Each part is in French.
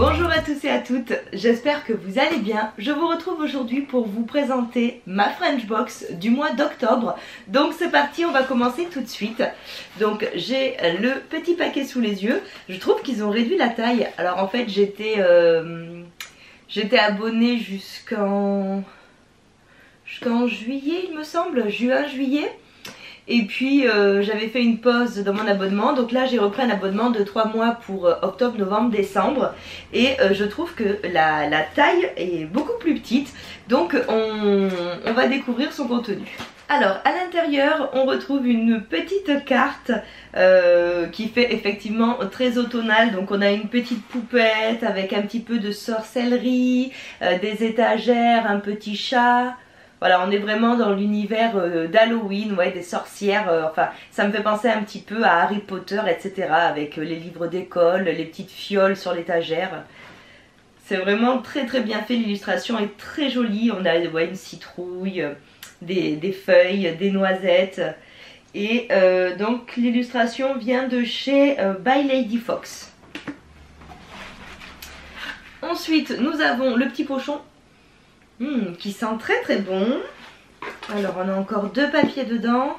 Bonjour à tous et à toutes, j'espère que vous allez bien. Je vous retrouve aujourd'hui pour vous présenter ma French Box du mois d'octobre. Donc c'est parti, on va commencer tout de suite. Donc j'ai le petit paquet sous les yeux. Je trouve qu'ils ont réduit la taille. Alors en fait j'étais abonnée jusqu'en juillet il me semble, juin-juillet. Et puis j'avais fait une pause dans mon abonnement, donc là j'ai repris un abonnement de 3 mois pour octobre, novembre, décembre. Et je trouve que la taille est beaucoup plus petite, donc on va découvrir son contenu. Alors à l'intérieur on retrouve une petite carte qui fait effectivement très automnal. Donc on a une petite poupette avec un petit peu de sorcellerie, des étagères, un petit chat. Voilà, on est vraiment dans l'univers d'Halloween, ouais, des sorcières, enfin ça me fait penser un petit peu à Harry Potter, etc. Avec les livres d'école, les petites fioles sur l'étagère. C'est vraiment très très bien fait, l'illustration est très jolie. On a ouais, une citrouille, des feuilles, des noisettes. Et donc l'illustration vient de chez By Lady Fox. Ensuite nous avons le petit pochon. Qui sent très très bon. Alors on a encore 2 papiers dedans.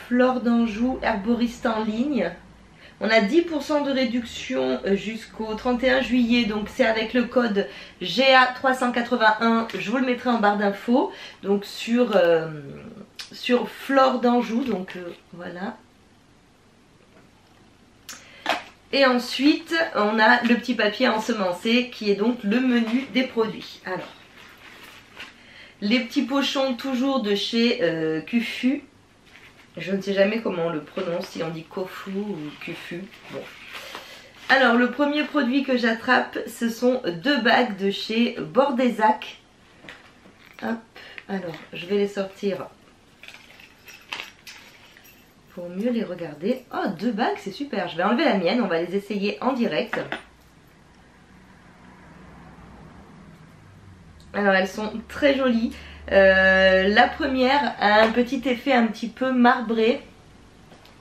Flore d'Anjou, herboriste en ligne. On a 10% de réduction jusqu'au 31 juillet. Donc c'est avec le code GA381. Je vous le mettrai en barre d'infos. Donc sur Flore d'Anjou. Donc voilà. Et ensuite, on a le petit papier ensemencé qui est donc le menu des produits. Alors, les petits pochons toujours de chez Kufu. Je ne sais jamais comment on le prononce, si on dit Kofu ou Kufu. Bon. Alors, le premier produit que j'attrape, ce sont 2 bagues de chez Bordezac. Hop, alors, je vais les sortir pour mieux les regarder. Oh, 2 bagues, c'est super. Je vais enlever la mienne, on va les essayer en direct. Alors elles sont très jolies. La première a un petit effet un petit peu marbré.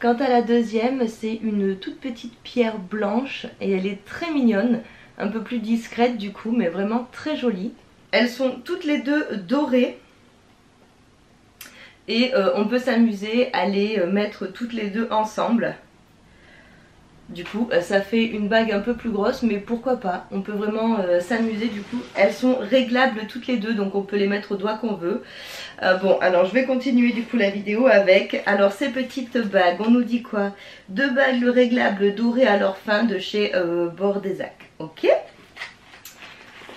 Quant à la deuxième, c'est une toute petite pierre blanche et elle est très mignonne. Un peu plus discrète du coup, mais vraiment très jolie. Elles sont toutes les deux dorées. Et on peut s'amuser à les mettre toutes les deux ensemble. Du coup ça fait une bague un peu plus grosse, mais pourquoi pas. On peut vraiment s'amuser du coup. Elles sont réglables toutes les deux, donc on peut les mettre au doigt qu'on veut. Bon, alors je vais continuer du coup la vidéo avec... Alors ces petites bagues, on nous dit quoi? 2 bagues réglables dorées à leur fin de chez Bordezac. Ok.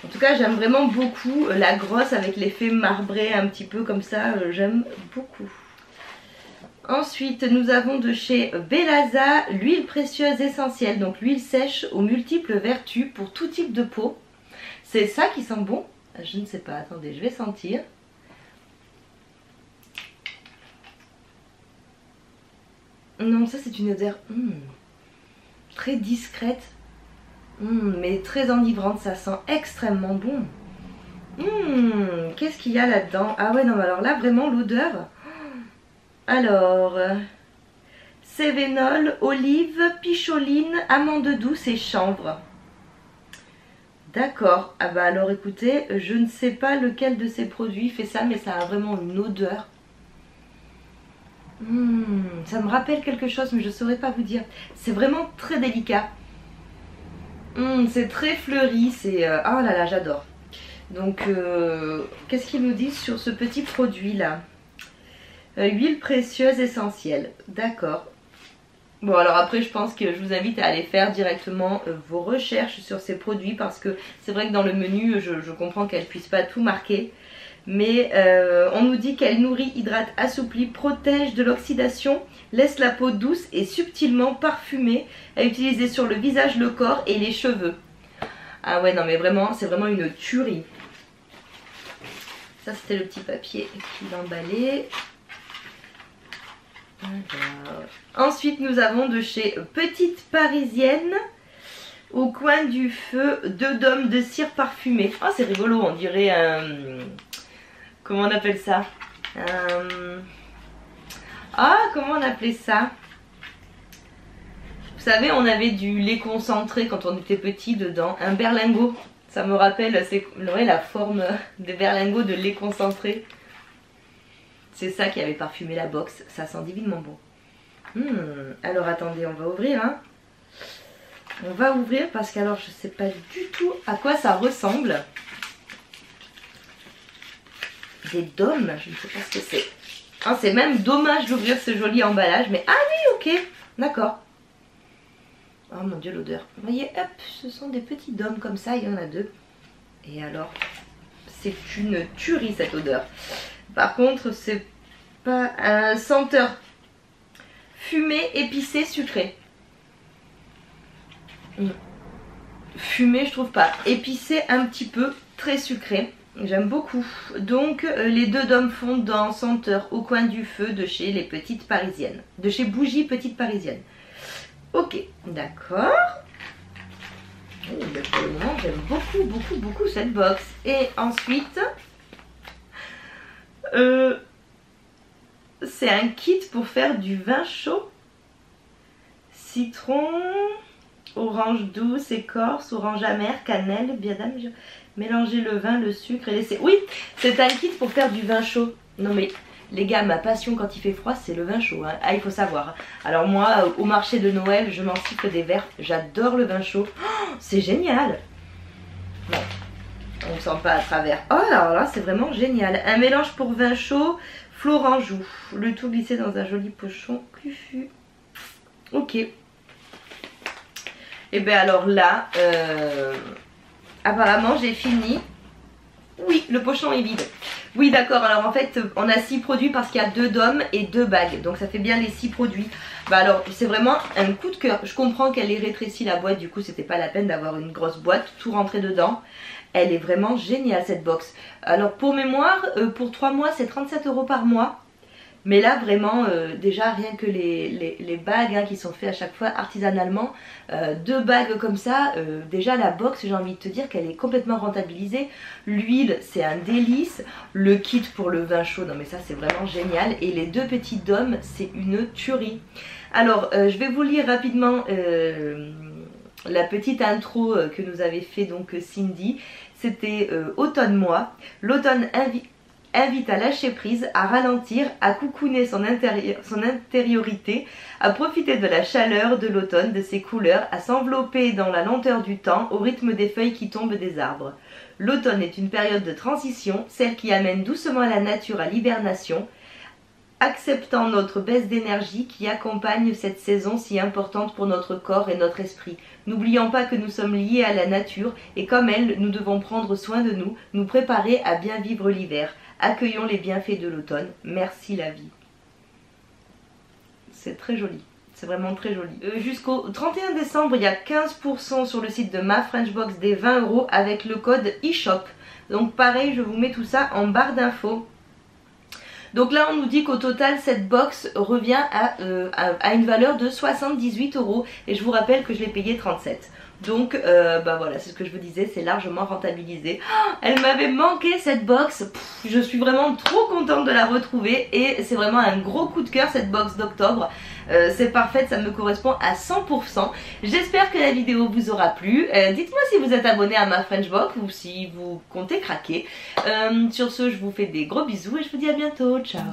En tout cas, j'aime vraiment beaucoup la grosse avec l'effet marbré un petit peu comme ça. J'aime beaucoup. Ensuite, nous avons de chez Bellaza l'huile précieuse essentielle. Donc l'huile sèche aux multiples vertus pour tout type de peau. C'est ça qui sent bon? Je ne sais pas. Attendez, je vais sentir. Non, ça c'est une odeur très discrète. Mais très enivrante, ça sent extrêmement bon. Qu'est-ce qu'il y a là-dedans? Ah ouais, non, mais alors là, vraiment, l'odeur. Alors, cévénol, olive, picholine, amande douce et chanvre. D'accord. Ah bah alors écoutez, je ne sais pas lequel de ces produits fait ça, mais ça a vraiment une odeur. Ça me rappelle quelque chose, mais je ne saurais pas vous dire. C'est vraiment très délicat. C'est très fleuri, c'est... oh là là, j'adore. Donc, qu'est-ce qu'ils nous disent sur ce petit produit là? Huile précieuse essentielle. D'accord. Bon, alors après, je pense que je vous invite à aller faire directement vos recherches sur ces produits, parce que c'est vrai que dans le menu, je comprends qu'elle ne puisse pas tout marquer. Mais on nous dit qu'elle nourrit, hydrate, assouplit, protège de l'oxydation, laisse la peau douce et subtilement parfumée, à utiliser sur le visage, le corps et les cheveux. Ah ouais, non mais vraiment, c'est vraiment une tuerie. Ça c'était le petit papier qui l'emballait. Ensuite nous avons de chez Petite Parisienne, au coin du feu, 2 dômes de cire parfumée. Oh c'est rigolo, on dirait un... Comment on appelle ça? Comment on appelait ça? savez, on avait du lait concentré quand on était petit dedans, un berlingot. Ça me rappelle, c'est la forme des berlingots de lait concentré. C'est ça qui avait parfumé la box, ça sent divinement bon. Alors attendez, on va ouvrir. Hein. On va ouvrir parce que alors je sais pas du tout à quoi ça ressemble. Des dômes, je ne sais pas ce que c'est. Ah, c'est même dommage d'ouvrir ce joli emballage, mais ah oui, ok, d'accord. Oh mon dieu, l'odeur. Vous voyez, hop, ce sont des petits dômes comme ça, il y en a 2. Et alors, c'est une tuerie cette odeur. Par contre, c'est pas un senteur fumé, épicé, sucré. Fumé, je trouve pas. Épicé un petit peu, très sucré. J'aime beaucoup. Donc, les 2 dômes fondants senteur au coin du feu de chez les Petites Parisiennes. De chez Bougie Petites Parisiennes. Ok, d'accord. Oh, ben pour le moment, j'aime beaucoup cette box. Et ensuite, c'est un kit pour faire du vin chaud. Citron, orange douce, écorce, orange amère, cannelle, biadame. Mélanger le vin, le sucre et laisser... Oui, c'est un kit pour faire du vin chaud. Non mais... Les gars, ma passion quand il fait froid, c'est le vin chaud. Hein. Ah, il faut savoir. Alors moi, au marché de Noël, je m'en siffle des verres. J'adore le vin chaud. Oh, c'est génial. Bon, on ne sent pas à travers. Oh, alors là, c'est vraiment génial. Un mélange pour vin chaud, Florangeau. Le tout glissé dans un joli pochon Clufu. Ok. Et bien alors là, apparemment, j'ai fini. Oui, le pochon est vide. Oui d'accord, alors en fait on a 6 produits parce qu'il y a 2 dômes et 2 bagues. Donc ça fait bien les 6 produits. Bah alors c'est vraiment un coup de cœur. Je comprends qu'elle est rétrécie la boîte, du coup c'était pas la peine d'avoir une grosse boîte, tout rentré dedans. Elle est vraiment géniale cette box. Alors pour mémoire, pour 3 mois c'est 37 € par mois. Mais là vraiment, déjà rien que les bagues hein, qui sont faites à chaque fois artisanalement, 2 bagues comme ça, déjà la box j'ai envie de te dire qu'elle est complètement rentabilisée. L'huile c'est un délice, le kit pour le vin chaud, non mais ça c'est vraiment génial. Et les 2 petits dômes c'est une tuerie. Alors je vais vous lire rapidement la petite intro que nous avait fait donc Cindy. C'était automne mois, l'automne invite à lâcher prise, à ralentir, à coucouner son intériorité, à profiter de la chaleur de l'automne, de ses couleurs, à s'envelopper dans la lenteur du temps au rythme des feuilles qui tombent des arbres. L'automne est une période de transition, celle qui amène doucement la nature à l'hibernation, acceptant notre baisse d'énergie qui accompagne cette saison si importante pour notre corps et notre esprit. N'oublions pas que nous sommes liés à la nature et comme elle, nous devons prendre soin de nous, nous préparer à bien vivre l'hiver. Accueillons les bienfaits de l'automne. Merci la vie. C'est très joli. C'est vraiment très joli. Jusqu'au 31 décembre, il y a 15% sur le site de Ma French Box des 20 € avec le code eShop. Donc pareil, je vous mets tout ça en barre d'infos. Donc là, on nous dit qu'au total, cette box revient à une valeur de 78 €. Et je vous rappelle que je l'ai payé 37. Donc bah voilà, c'est ce que je vous disais, c'est largement rentabilisé. Oh, elle m'avait manqué cette box. Je suis vraiment trop contente de la retrouver. Et c'est vraiment un gros coup de cœur cette box d'octobre. C'est parfait, ça me correspond à 100%. J'espère que la vidéo vous aura plu. Dites-moi si vous êtes abonné à Ma French Box ou si vous comptez craquer. Sur ce, je vous fais des gros bisous et je vous dis à bientôt. Ciao.